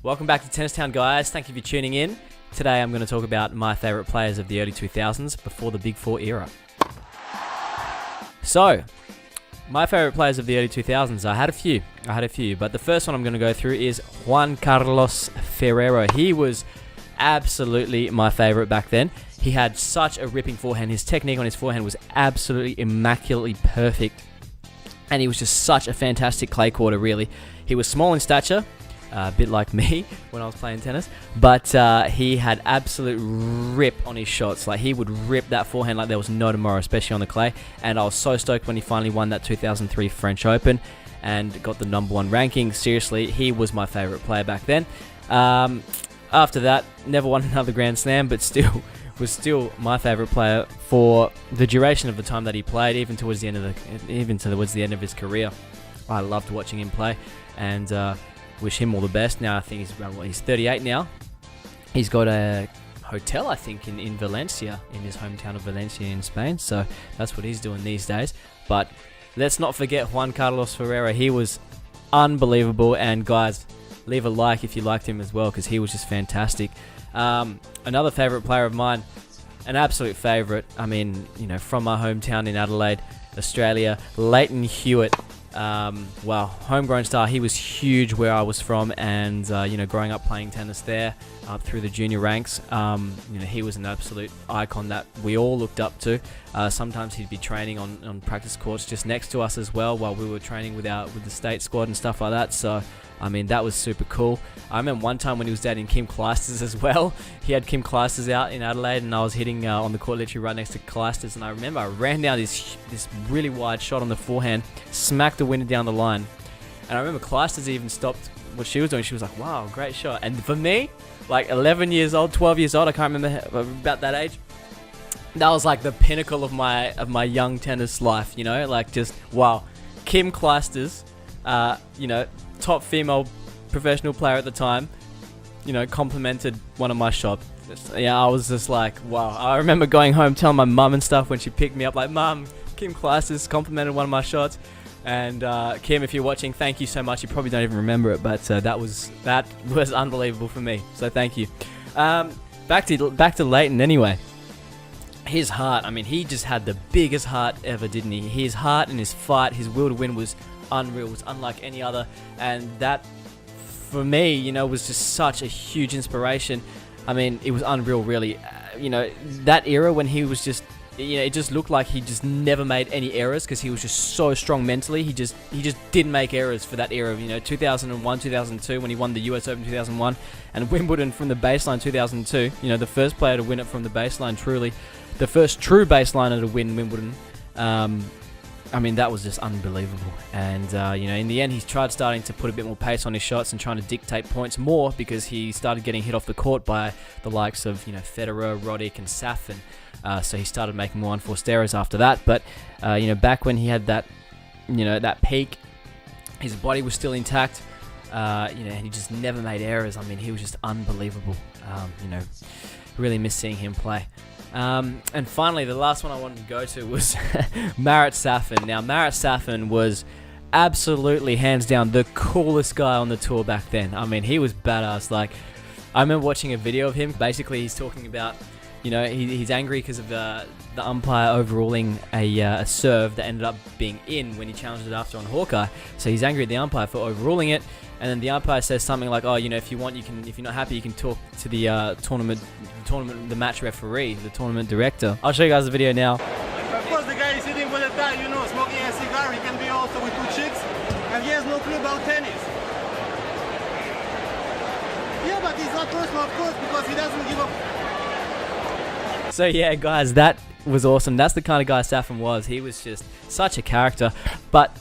Welcome back to Tennis Town, guys. Thank you for tuning in. Today I'm going to talk about my favourite players of the early 2000s before the Big Four era. So, my favourite players of the early 2000s, I had a few, but the first one I'm going to go through is Juan Carlos Ferrero. He was absolutely my favourite back then. He had such a ripping forehand. His technique on his forehand was absolutely immaculately perfect. And he was just such a fantastic clay courter, really. He was small in stature, a bit like me when I was playing tennis, but he had absolute rip on his shots. Like, he would rip that forehand like there was no tomorrow, especially on the clay. And I was so stoked when he finally won that 2003 French Open and got the #1 ranking. Seriously, he was my favourite player back then. After that, never won another Grand Slam, but was still my favourite player for the duration of the time that he played, even towards the end of his career. I loved watching him play, and wish him all the best. Now I think he's 38 now. He's got a hotel, I think, in Valencia, in his hometown of Valencia in Spain. So that's what he's doing these days. But let's not forget Juan Carlos Ferrero. He was unbelievable, and guys, leave a like if you liked him as well, because he was just fantastic. Another favourite player of mine, an absolute favourite, I mean, from my hometown in Adelaide, Australia, Lleyton Hewitt. Wow, homegrown star. He was huge where I was from, and growing up playing tennis there, up through the junior ranks, he was an absolute icon that we all looked up to. Sometimes he'd be training on practice courts just next to us as well, while we were training with the state squad and stuff like that. So I mean, that was super cool. I remember one time when he was dating Kim Clijsters as well. He had Kim Clijsters out in Adelaide, and I was hitting on the court literally right next to Clijsters. And I remember I ran down this really wide shot on the forehand, smacked the winner down the line. And I remember Clijsters even stopped what she was doing. She was like, wow, great shot. And for me, like 11 years old, 12 years old, I can't remember, about that age, that was like the pinnacle of my young tennis life, like just, wow. Kim Clijsters, top female professional player at the time, complimented one of my shots. Yeah, I was just like, wow. I remember going home telling my mum and stuff when she picked me up, like, Mum, Kim Clijsters complimented one of my shots. And Kim, if you're watching, thank you so much. You probably don't even remember it, but that was unbelievable for me. So thank you. Back to Lleyton anyway. His heart, I mean, he just had the biggest heart ever, didn't he? His heart and his fight, his will to win was unreal, was unlike any other, and that for me, was just such a huge inspiration. I mean, it was unreal, really. That era when he was just, it just looked like he just never made any errors, because he was just so strong mentally. He just didn't make errors for that era. 2001, 2002 when he won the US Open 2001, and Wimbledon from the baseline 2002. The first player to win it from the baseline, truly, the first true baseliner to win Wimbledon. I mean, that was just unbelievable. And, in the end, he tried starting to put a bit more pace on his shots and trying to dictate points more, because he started getting hit off the court by the likes of, Ferrero, Roddick, and Safin. So he started making more unforced errors after that. But, back when he had that, that peak, his body was still intact, and he just never made errors. I mean, he was just unbelievable. Really miss seeing him play. And finally, the last one I wanted to go to was Marat Safin. Now, Marat Safin was absolutely, hands down, the coolest guy on the tour back then. I mean, he was badass. Like, I remember watching a video of him. Basically, he's talking about, he's angry because of the umpire overruling a serve that ended up being in when he challenged it after on Hawkeye. So he's angry at the umpire for overruling it. And then the umpire says something like, "Oh, if you want, you can. If you're not happy, you can talk to the the match referee, the tournament director." I'll show you guys the video now. Of course, the guy is sitting with a tie, smoking a cigar. He can be also with 2 chicks, and he has no clue about tennis. Yeah, but it's not personal, of course, because he doesn't give up. So yeah, guys, that was awesome. That's the kind of guy Safin was. He was just such a character, but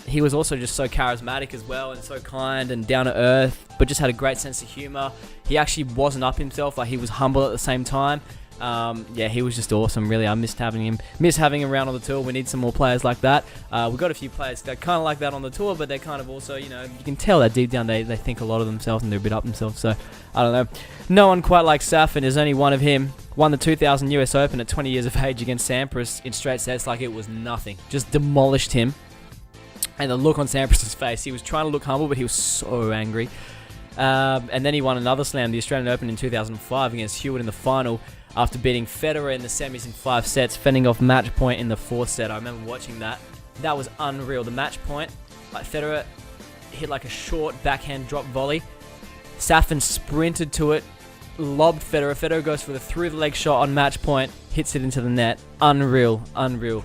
he was also just so charismatic as well, and so kind and down to earth, but just had a great sense of humor. He actually wasn't up himself, like he was humble at the same time. Yeah, he was just awesome, really. I missed having him around on the tour. We need some more players like that. We've got a few players that kind of like that on the tour, but they're kind of also, you can tell that deep down they think a lot of themselves and they're a bit up themselves. So, I don't know. No one quite like Safin. There's only one of him. Won the 2000 US Open at 20 years of age against Sampras in straight sets like it was nothing. Just demolished him. And the look on Sampras's face, he was trying to look humble, but he was so angry. And then he won another slam, the Australian Open in 2005 against Hewitt in the final after beating Federer in the semis in 5 sets, fending off match point in the 4th set. I remember watching that. That was unreal. The match point, like Federer hit like a short backhand drop volley. Safin sprinted to it, lobbed Federer. Federer goes for the through-the-leg shot on match point, hits it into the net. Unreal, unreal.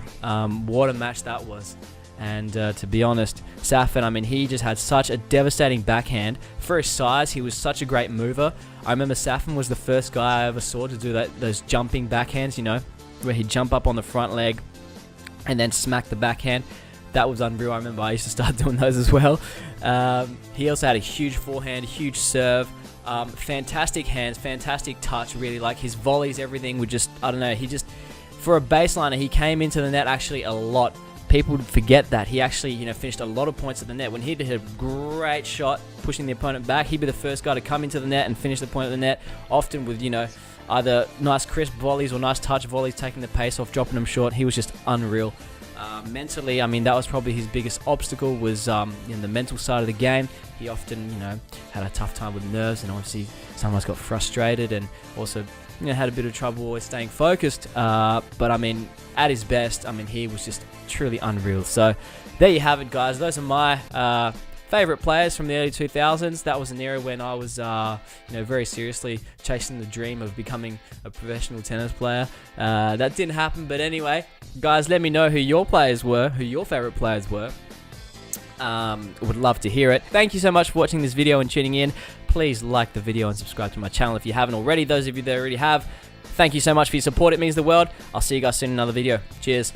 What a match that was. And to be honest, Safin, I mean, he just had such a devastating backhand. For his size, he was such a great mover. I remember Safin was the first guy I ever saw to do those jumping backhands, you know, where he'd jump up on the front leg and then smack the backhand. That was unreal. I remember I used to start doing those as well. He also had a huge forehand, huge serve, fantastic hands, fantastic touch, really. Like his volleys, everything would just, I don't know, he just, for a baseliner, he came into the net actually a lot. People forget that. He actually, you know, finished a lot of points at the net. When he'd hit a great shot, pushing the opponent back, he'd be the first guy to come into the net and finish the point at the net, often with, you know, either nice crisp volleys or nice touch volleys, taking the pace off, dropping them short. He was just unreal. Mentally, I mean, that was probably his biggest obstacle, was in the mental side of the game. He often, you know, had a tough time with nerves, and obviously sometimes got frustrated, and also, you know, had a bit of trouble always staying focused. But I mean, at his best, I mean, he was just truly unreal. So there you have it, guys. Those are my favorite players from the early 2000s. That was an era when I was, you know, very seriously chasing the dream of becoming a professional tennis player. That didn't happen, but anyway, guys, let me know who your players were, who your favorite players were. Would love to hear it. Thank you so much for watching this video and tuning in. Please like the video and subscribe to my channel if you haven't already. Those of you that already have, thank you so much for your support. It means the world. I'll see you guys soon in another video. Cheers.